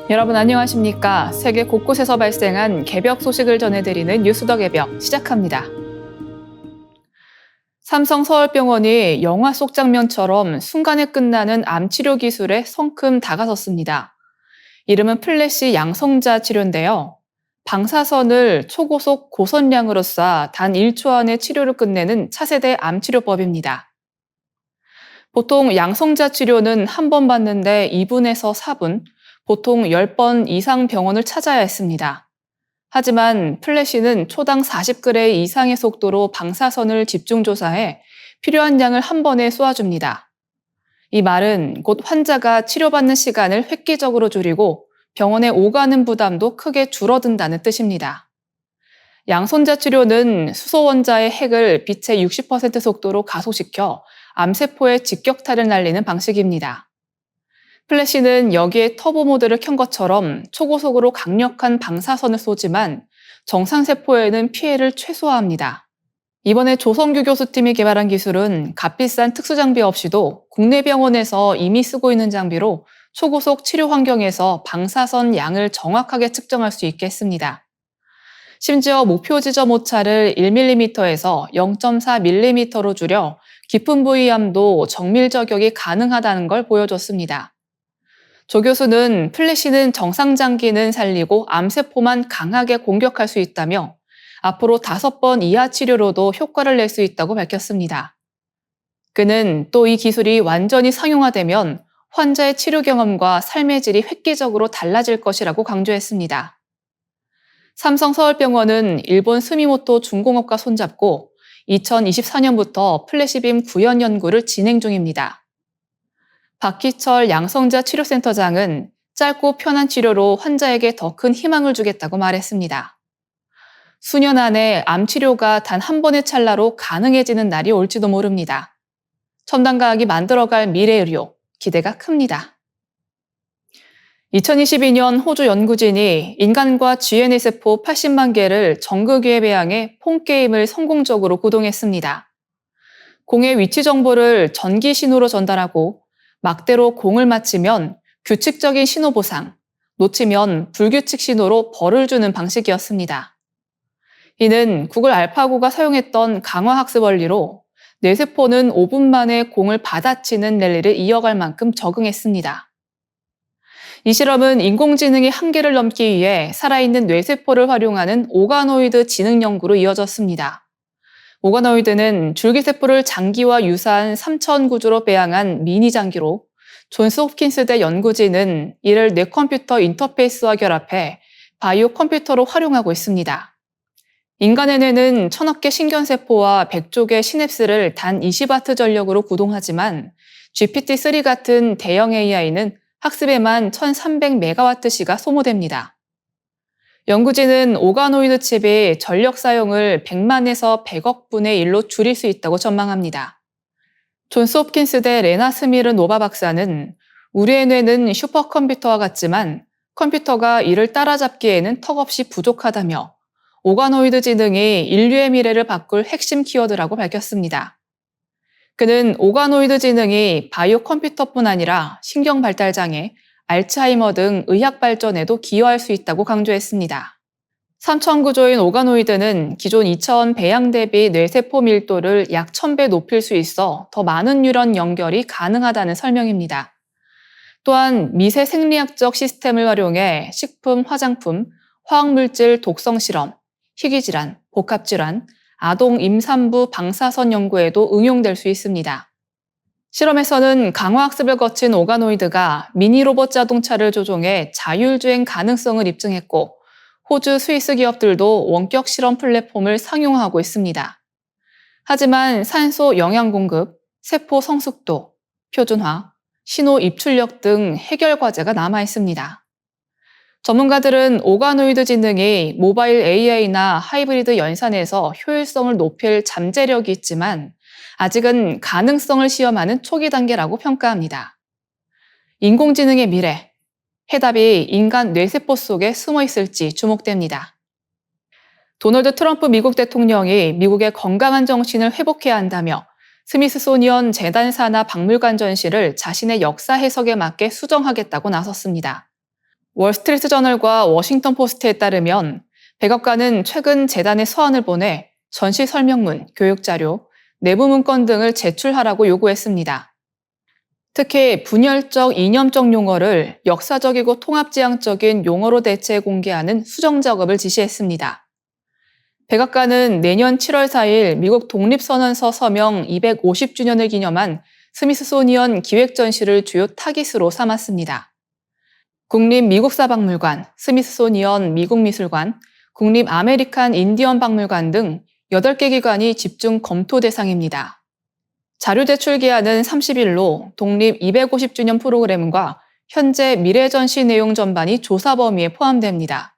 여러분 안녕하십니까? 세계 곳곳에서 발생한 개벽 소식을 전해드리는 뉴스 더 개벽 시작합니다. 삼성 서울병원이 영화 속 장면처럼 순간에 끝나는 암 치료 기술에 성큼 다가섰습니다. 이름은 플래시 양성자 치료인데요. 방사선을 초고속 고선량으로 쏴 단 1초 안에 치료를 끝내는 차세대 암 치료법입니다. 보통 양성자 치료는 한 번 받는데 2분에서 4분, 보통 10번 이상 병원을 찾아야 했습니다. 하지만 플래시는 초당 40g 이상의 속도로 방사선을 집중 조사해 필요한 양을 한 번에 쏘아줍니다. 이 말은 곧 환자가 치료받는 시간을 획기적으로 줄이고 병원에 오가는 부담도 크게 줄어든다는 뜻입니다. 양성자 치료는 수소원자의 핵을 빛의 60% 속도로 가속시켜 암세포에 직격탄을 날리는 방식입니다. 플래시는 여기에 터보 모드를 켠 것처럼 초고속으로 강력한 방사선을 쏘지만 정상세포에는 피해를 최소화합니다. 이번에 조성규 교수팀이 개발한 기술은 값비싼 특수장비 없이도 국내 병원에서 이미 쓰고 있는 장비로 초고속 치료 환경에서 방사선 양을 정확하게 측정할 수 있게 했습니다. 심지어 목표 지점 오차를 1mm에서 0.4mm로 줄여 깊은 부위 암도 정밀 저격이 가능하다는 걸 보여줬습니다. 조 교수는 플래시는 정상 장기는 살리고 암세포만 강하게 공격할 수 있다며 앞으로 5번 이하 치료로도 효과를 낼 수 있다고 밝혔습니다. 그는 또 이 기술이 완전히 상용화되면 환자의 치료 경험과 삶의 질이 획기적으로 달라질 것이라고 강조했습니다. 삼성 서울병원은 일본 스미모토 중공업과 손잡고 2024년부터 플래시빔 구현 연구를 진행 중입니다. 박희철 양성자 치료센터장은 짧고 편한 치료로 환자에게 더 큰 희망을 주겠다고 말했습니다. 수년 안에 암 치료가 단 한 번의 찰나로 가능해지는 날이 올지도 모릅니다. 첨단과학이 만들어갈 미래의료, 기대가 큽니다. 2022년 호주 연구진이 인간과 GNA 세포 80만 개를 정극위에 배양해 폰게임을 성공적으로 구동했습니다. 공의 위치 정보를 전기 신호로 전달하고 막대로 공을 맞히면 규칙적인 신호 보상, 놓치면 불규칙 신호로 벌을 주는 방식이었습니다. 이는 구글 알파고가 사용했던 강화학습 원리로 뇌세포는 5분 만에 공을 받아치는 랠리를 이어갈 만큼 적응했습니다. 이 실험은 인공지능의 한계를 넘기 위해 살아있는 뇌세포를 활용하는 오가노이드 지능 연구로 이어졌습니다. 오가노이드는 줄기세포를 장기와 유사한 3천 구조로 배양한 미니 장기로 존스 홉킨스대 연구진은 이를 뇌컴퓨터 인터페이스와 결합해 바이오 컴퓨터로 활용하고 있습니다. 인간의 뇌는 1000억 개 신경세포와 100조 개 시냅스를 단 20W 전력으로 구동하지만 GPT-3 같은 대형 AI는 학습에만 1300MWh가 소모됩니다. 연구진은 오가노이드 칩의 전력 사용을 100만에서 100억 분의 1로 줄일 수 있다고 전망합니다. 존스 홉킨스대 레나 스미르 노바 박사는 우리의 뇌는 슈퍼컴퓨터와 같지만 컴퓨터가 이를 따라잡기에는 턱없이 부족하다며 오가노이드 지능이 인류의 미래를 바꿀 핵심 키워드라고 밝혔습니다. 그는 오가노이드 지능이 바이오 컴퓨터뿐 아니라 신경 발달 장애, 알츠하이머 등 의학 발전에도 기여할 수 있다고 강조했습니다. 3천 구조인 오가노이드는 기존 2차원 배양 대비 뇌세포 밀도를 약 1000배 높일 수 있어 더 많은 뉴런 연결이 가능하다는 설명입니다. 또한 미세 생리학적 시스템을 활용해 식품, 화장품, 화학물질 독성 실험, 희귀질환, 복합질환, 아동 임산부 방사선 연구에도 응용될 수 있습니다. 실험에서는 강화학습을 거친 오가노이드가 미니 로봇 자동차를 조종해 자율주행 가능성을 입증했고 호주, 스위스 기업들도 원격 실험 플랫폼을 상용화하고 있습니다. 하지만 산소 영양 공급, 세포 성숙도, 표준화, 신호 입출력 등 해결 과제가 남아 있습니다. 전문가들은 오가노이드 지능이 모바일 AI나 하이브리드 연산에서 효율성을 높일 잠재력이 있지만 아직은 가능성을 시험하는 초기 단계라고 평가합니다. 인공지능의 미래, 해답이 인간 뇌세포 속에 숨어 있을지 주목됩니다. 도널드 트럼프 미국 대통령이 미국의 건강한 정신을 회복해야 한다며 스미스소니언 재단 산하 박물관 전시를 자신의 역사 해석에 맞게 수정하겠다고 나섰습니다. 월스트리트저널과 워싱턴 포스트에 따르면 백악관은 최근 재단에 서한을 보내 전시 설명문, 교육자료, 내부 문건 등을 제출하라고 요구했습니다. 특히 분열적, 이념적 용어를 역사적이고 통합지향적인 용어로 대체해 공개하는 수정 작업을 지시했습니다. 백악관은 내년 7월 4일 미국 독립선언서 서명 250주년을 기념한 스미스소니언 기획전시를 주요 타깃으로 삼았습니다. 국립미국사박물관, 스미스소니언 미국미술관, 국립아메리칸 인디언 박물관 등 8개 기관이 집중 검토 대상입니다. 자료 제출 기한은 30일로 독립 250주년 프로그램과 현재 미래 전시 내용 전반이 조사 범위에 포함됩니다.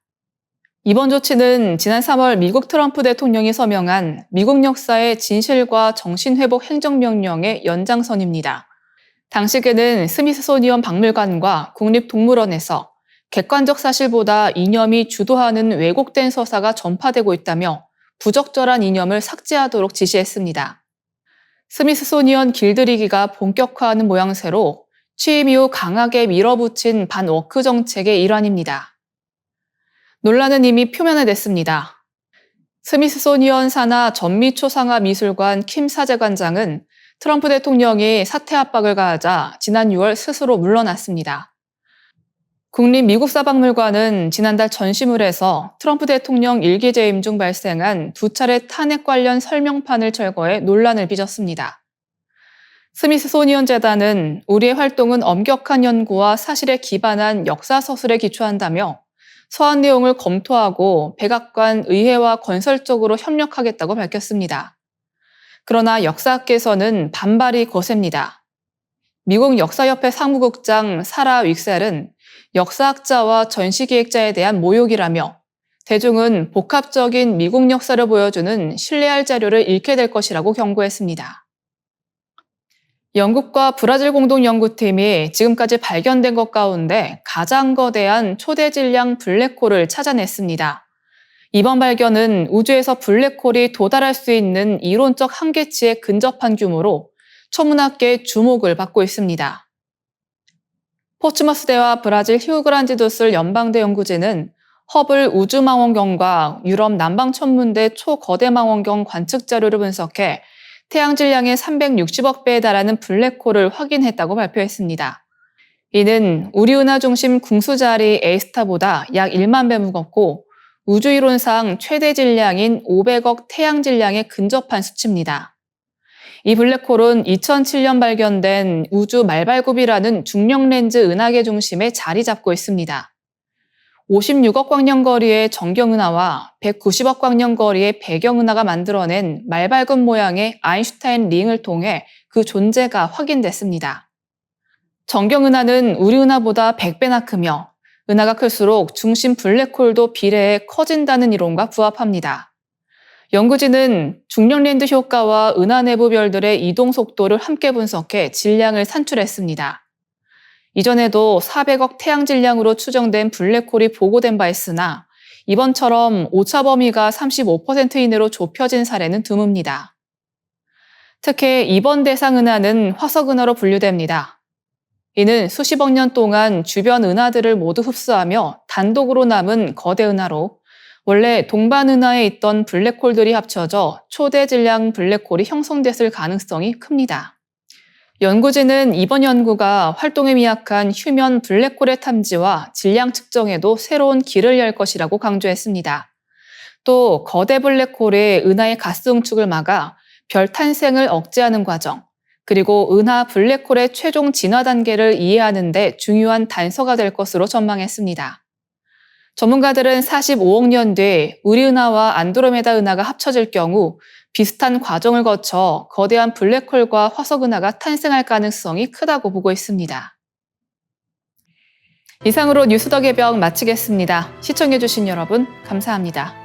이번 조치는 지난 3월 미국 트럼프 대통령이 서명한 미국 역사의 진실과 정신회복 행정명령의 연장선입니다. 당시에는 스미스소니언 박물관과 국립동물원에서 객관적 사실보다 이념이 주도하는 왜곡된 서사가 전파되고 있다며 부적절한 이념을 삭제하도록 지시했습니다. 스미스소니언 길들이기가 본격화하는 모양새로 취임 이후 강하게 밀어붙인 반워크 정책의 일환입니다. 논란은 이미 표면화됐습니다. 스미스소니언 산하 전미초상화미술관 킴 사재관장은 트럼프 대통령이 사퇴 압박을 가하자 지난 6월 스스로 물러났습니다. 국립미국사박물관은 지난달 전시물에서 트럼프 대통령 일기 재임 중 발생한 2차례 탄핵 관련 설명판을 철거해 논란을 빚었습니다. 스미스소니언 재단은 우리의 활동은 엄격한 연구와 사실에 기반한 역사서술에 기초한다며 서한 내용을 검토하고 백악관, 의회와 건설적으로 협력하겠다고 밝혔습니다. 그러나 역사학계에서는 반발이 거셉니다. 미국 역사협회 사무국장 사라 윅셀은 역사학자와 전시기획자에 대한 모욕이라며 대중은 복합적인 미국 역사를 보여주는 신뢰할 자료를 잃게 될 것이라고 경고했습니다. 영국과 브라질 공동연구팀이 지금까지 발견된 것 가운데 가장 거대한 초대질량 블랙홀을 찾아냈습니다. 이번 발견은 우주에서 블랙홀이 도달할 수 있는 이론적 한계치에 근접한 규모로 천문학계의 주목을 받고 있습니다. 포츠머스대와 브라질 히우그란지도슬 연방대 연구진은 허블 우주망원경과 유럽 남방천문대 초거대망원경 관측 자료를 분석해 태양 질량의 360억 배에 달하는 블랙홀을 확인했다고 발표했습니다. 이는 우리 은하 중심 궁수자리 A스타보다 약 1만 배 무겁고 우주이론상 최대 질량인 500억 태양 질량에 근접한 수치입니다. 이 블랙홀은 2007년 발견된 우주 말발굽이라는 중력 렌즈 은하계 중심에 자리 잡고 있습니다. 56억 광년거리의 정경은하와 190억 광년거리의 배경은하가 만들어낸 말발굽 모양의 아인슈타인 링을 통해 그 존재가 확인됐습니다. 정경은하는 우리 은하보다 100배나 크며 은하가 클수록 중심 블랙홀도 비례해 커진다는 이론과 부합합니다. 연구진은 중력 렌즈 효과와 은하 내부 별들의 이동 속도를 함께 분석해 질량을 산출했습니다. 이전에도 400억 태양 질량으로 추정된 블랙홀이 보고된 바 있으나 이번처럼 오차 범위가 35% 이내로 좁혀진 사례는 드뭅니다. 특히 이번 대상 은하는 화석 은하로 분류됩니다. 이는 수십억 년 동안 주변 은하들을 모두 흡수하며 단독으로 남은 거대 은하로 원래 동반 은하에 있던 블랙홀들이 합쳐져 초대 질량 블랙홀이 형성됐을 가능성이 큽니다. 연구진은 이번 연구가 활동에 미약한 휴면 블랙홀의 탐지와 질량 측정에도 새로운 길을 열 것이라고 강조했습니다. 또 거대 블랙홀의 은하의 가스 응축을 막아 별 탄생을 억제하는 과정, 그리고 은하 블랙홀의 최종 진화 단계를 이해하는 데 중요한 단서가 될 것으로 전망했습니다. 전문가들은 45억 년 뒤 우리 은하와 안드로메다 은하가 합쳐질 경우 비슷한 과정을 거쳐 거대한 블랙홀과 화석 은하가 탄생할 가능성이 크다고 보고 있습니다. 이상으로 뉴스 더 개벽 마치겠습니다. 시청해주신 여러분 감사합니다.